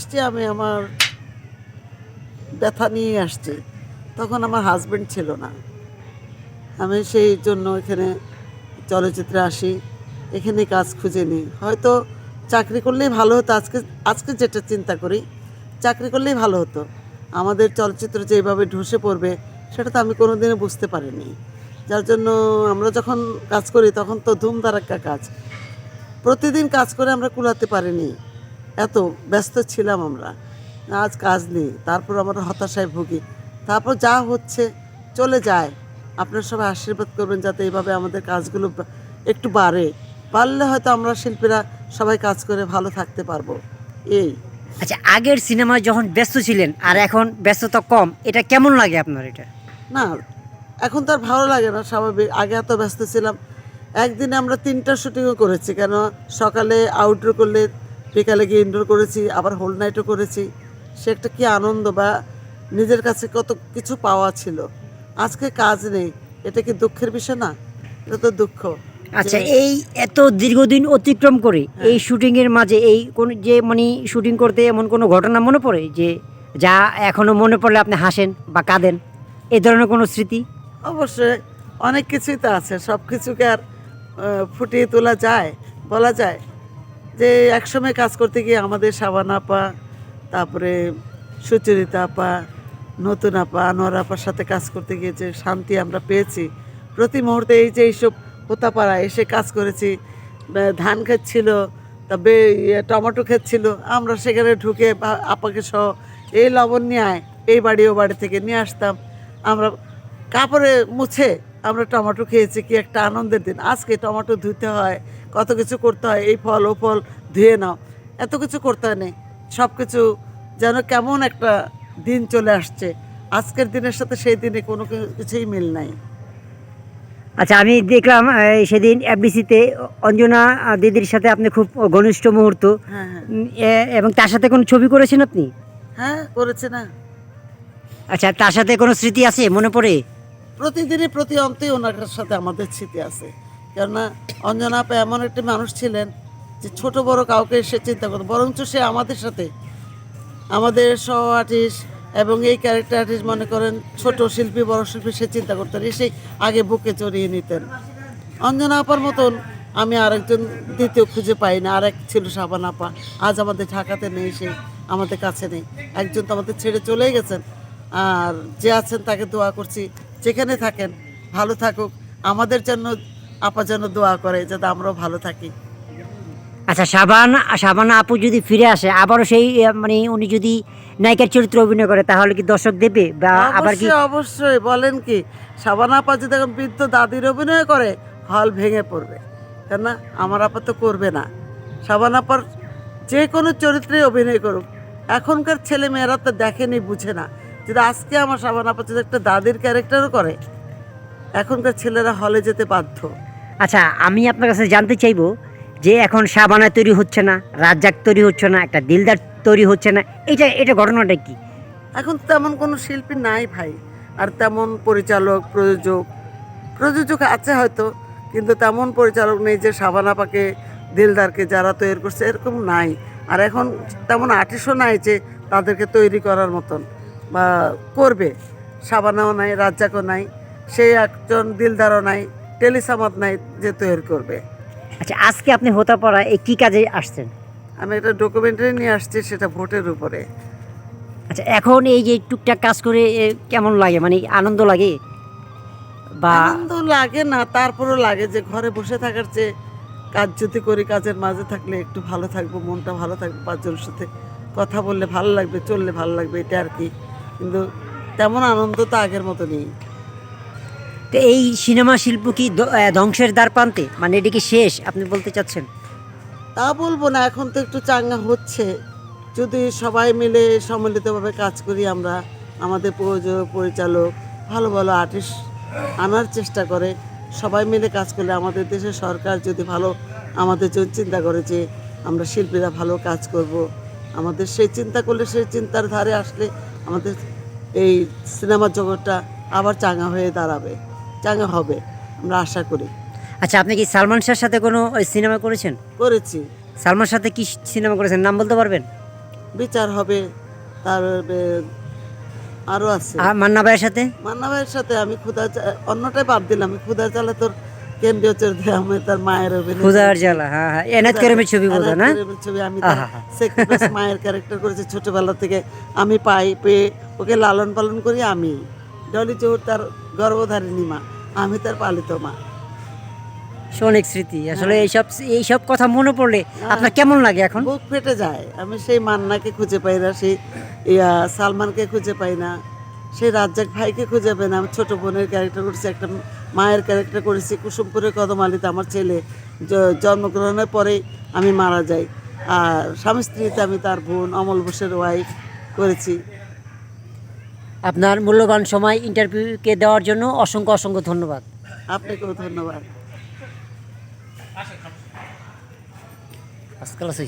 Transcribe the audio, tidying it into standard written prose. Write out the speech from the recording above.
আসছি, আমি আমার ব্যথা নিয়ে আসছি। তখন আমার হাজবেন্ড ছিল না, আমি সেই জন্য এখানে চলচ্চিত্রে আসি, এখানে কাজ খুঁজে নিই। হয়তো চাকরি করলেই ভালো হতো। আজকে আজকে যেটা চিন্তা করি, চাকরি করলেই ভালো হতো। আমাদের চলচ্চিত্র যেভাবে ধসে পড়বে সেটা তো আমি কোনোদিনও বুঝতে পারিনি। যার জন্য আমরা যখন কাজ করি তখন তো ধুমধারাক্কা কাজ, প্রতিদিন কাজ করে আমরা কুলাতে পারিনি, এত ব্যস্ত ছিলাম আমরা। আজ কাজ নেই, তারপর আমরা হতাশায় ভুগি। তারপর যা হচ্ছে চলে যায়। আপনারা সবাই আশীর্বাদ করবেন যাতে এইভাবে আমাদের কাজগুলো একটু বাড়লে হয়তো আমরা শিল্পীরা সবাই কাজ করে ভালো থাকতে পারবো। এই আচ্ছা, আগের সিনেমায় যখন ব্যস্ত ছিলেন আর এখন ব্যস্ততা কম, এটা কেমন লাগে আপনার এটা? না, এখন তো আর ভালো লাগে না, স্বাভাবিক। আগে এত ব্যস্ত ছিলাম, একদিনে আমরা 3টা শুটিংও করেছি। কেন, সকালে আউটডোর করলে বিকালে গিয়ে ইনডোর করেছি, আবার হোল নাইটও করেছি। সে একটা কি আনন্দ, বা নিজের কাছে কত কিছু পাওয়া ছিল। আজকে কাজ নেই, এটা কি দুঃখের বিষয় না? এটা তো দুঃখ। আচ্ছা, যে এই এত দীর্ঘদিন অতিক্রম করে এই হ্যাঁ, শুটিং এর মাঝে এই কোন যে মানে শুটিং করতে এমন কোনো ঘটনা মনে পড়ে যে যা এখনো মনে পড়লে আপনি হাসেন বা কাঁদেন, এই ধরনের কোনো স্মৃতি? অবশ্যই অনেক কিছুই তো আছে, সব কিছুকে আর ফুটিয়ে তোলা যায়, বলা যায়? যে একসময় কাজ করতে গিয়ে আমাদের সাবানা আপা, তারপরে সুচরিতা আপা, নতুন আপা, আনোয়ার আপার সাথে কাজ করতে গিয়ে যে শান্তি আমরা পেয়েছি প্রতি মুহূর্তে, এই যে এইসব হোতাপাড়া এসে কাজ করেছি, ধান ক্ষেত ছিল, তবে টমেটো ক্ষেত ছিল, আমরা সেখানে ঢুকে আপাকে সহ এই লবণ নিয়ে আয়, এই বাড়ি ও বাড়ি থেকে নিয়ে আসতাম। আমরা কাপড়ে মুছে আমরা টমেটো খেয়েছি, কি একটা আনন্দের দিন। আজকে টমেটো ধুতে হয়, কত কিছু করতে হয়, এই ফল ও ফল ধুয়ে নাও, এত কিছু করতে হয় না। সব কিছু যেন কেমন একটা দিন চলে আসছে, আজকের দিনের সাথে সেই দিনে কোনো কিছুই মিল নাই। আচ্ছা, আমি দেখলাম সেদিন এফডিসিতে অঞ্জনা দিদির সাথে আপনি খুব ঘনিষ্ঠ মুহূর্ত, হ্যাঁ, হ্যাঁ, এবং তার সাথে কোনো ছবি করেছেন আপনি? হ্যাঁ, করেছে না। আচ্ছা, তার সাথে কোনো স্মৃতি আছে মনে পড়ে? প্রতিদিনই প্রতি অন্তেই ওনার সাথে আমাদের স্মৃতি আছে। কেননা অঞ্জনা আপা এমন একটি মানুষ ছিলেন যে ছোট বড় কাউকে সে চিন্তা করতো, বরঞ্চ সে আমাদের সাথে, আমাদের সহ আর্টিস্ট এবং এই ক্যারেক্টার আর্টিস্ট, মনে করেন ছোট শিল্পী বড় শিল্পী, সে চিন্তা করতেন, এসে আগে বুকে চড়িয়ে নিতেন। অঞ্জনা আপার মতন আমি আরেকজন দ্বিতীয় খুঁজে পাই না। আরেক ছিল সাবান আপা, আজ আমাদের ঢাকাতে নেই, সে আমাদের কাছে নেই। একজন তো আমাদের ছেড়ে চলেই গেছেন, আর যে আছেন তাকে দোয়া করছি, যেখানে থাকেন ভালো থাকুক। আমাদের জন্য আপা যেন দোয়া করে যাতে আমরাও ভালো থাকি। আচ্ছা, শাবানা আপু যদি ফিরে আসে আবারও সেই মানে উনি যদি নায়িকার চরিত্রে অভিনয় করে, তাহলে কি দর্শক দেবে বা আবার কি? অবশ্যই, অবশ্যই, বলেন কি, সাবানা আপা যদি এখন বৃদ্ধ দাদির অভিনয় করে, হল ভেঙে পড়বে। কেননা আমার আপা তো করবে না। সাবানা আপার যে কোনো চরিত্রে অভিনয় করুক, এখনকার ছেলে মেয়েরা তো দেখেনি, বুঝে না। যদি আজকে আমার সাবানা আপা যদি একটা দাদির ক্যারেক্টারও করে, এখনকার ছেলেরা হলে যেতে বাধ্য। আচ্ছা, আমি আপনার কাছে জানতে চাইবো যে এখন শাবানা তৈরি হচ্ছে না, রাজ্জাক তৈরি হচ্ছে না, একটা দিলদার তৈরি হচ্ছে না, এটা ঘটনাটা কি? এখন তেমন কোনো শিল্পী নাই ভাই, আর তেমন পরিচালক প্রযোজক, প্রযোজক আছে হয়তো, কিন্তু তেমন পরিচালক নেই যে সাবানা পাকে, দিলদারকে যারা তৈরি করছে এরকম নাই। আর এখন তেমন আর্টিস্টও নাই যে তাদেরকে তৈরি করার মতন বা করবে। সাবানাও নাই, রাজ্জাকও নাই, সেই একজন দিলদারও নাই, টেলিসামাদ নাই যে তৈরি করবে। আচ্ছা, আজকে আপনি হোতাপাড়া এই কী কাজে আসছেন? আমি একটা ডকুমেন্টারি নিয়ে আসছি, সেটা ভোটের উপরে। আচ্ছা, এখন এই যে টুকটাক কাজ করে কেমন লাগে, মানে আনন্দ লাগে বা? আনন্দ লাগে না, তারপরও লাগে যে ঘরে বসে থাকার চেয়ে কাজ যদি করি, কাজের মাঝে থাকলে একটু ভালো থাকবো, মনটা ভালো থাকবে, পাঁচজনের সাথে কথা বললে ভালো লাগবে, চললে ভালো লাগবে, এটা আর কি। কিন্তু তেমন আনন্দ তো আগের মতো নেই। তো এই সিনেমা শিল্প কি ধ্বংসের দ্বার প্রান্তে, মানে এটা কি শেষ আপনি বলতে চাচ্ছেন? তা বলবো না, এখন তো একটু চাঙ্গা হচ্ছে। যদি সবাই মিলে সম্মিলিতভাবে কাজ করি আমরা, আমাদের প্রযোজক পরিচালক ভালো ভালো আর্টিস্ট আনার চেষ্টা করে, সবাই মিলে কাজ করলে, আমাদের দেশের সরকার যদি ভালো আমাদের জন্য চিন্তা করে যে আমরা শিল্পীরা ভালো কাজ করব, আমাদের সেই চিন্তা করলে, সেই চিন্তার ধারে আসলে আমাদের এই সিনেমা জগৎটা আবার চাঙ্গা হয়ে দাঁড়াবে, চাঙ্গা হবে, আমরা আশা করি। আচ্ছা, আপনি কি সালমান শাহর সাথে কোনো সিনেমা করেছেন? করেছি। সালমান সাথে কি সিনেমা করেছেন, নাম বলতে পারবেন? বিচার হবে। তার আরও আছে আর মান্না ভাইয়ের সাথে মান্না ভাইয়ের সাথে আমি অন্যটাই বাদ দিলাম। আমি ক্ষুধা চালে তোর কেন্দ্রীয় চরিত্রে আমি তার মায়ের অভিনয় ক্ষুধার করেছি। জ্বালা, হ্যাঁ হ্যাঁ, এনায়েত করিমের ছবি বোধ হয় না? এনায়েত করিমের ছবি। আমি তার আহা। সেক্রিফাইস মায়ের ক্যারেক্টার করেছি ছোটবেলা থেকে। আমি পেয়ে ওকে লালন পালন করি আমি। ডলি চৌধুরী তার গর্ভধারিণী মা, আমি তার পালিত মা। অনেক স্মৃতি আসলে। হ্যাঁ। এইসব কথা মনে পড়লে আপনার কেমন লাগে এখন? বুক ফেটে যায়। আমি সেই মান্নাকে খুঁজে পাই না, সেই সালমানকে খুঁজে পাই না, সেই রাজ্জাক ভাইকে খুঁজে পাই না। আমি ছোট বোনের ক্যারেক্টার করেছি, একটা মায়ের ক্যারেক্টার করেছি। কুসুমপুরের কদমালিতে আমার ছেলে জন্মগ্রহণের পরেই আমি মারা যাই। আর স্বামী স্ত্রীতে আমি তার বোন অমল বোসের ওয়াইফ করেছি। আপনার মূল্যবান সময় ইন্টারভিউকে দেওয়ার জন্য অসংখ্য অসংখ্য ধন্যবাদ। আপনাকেও ধন্যবাদ। আজকাল আছে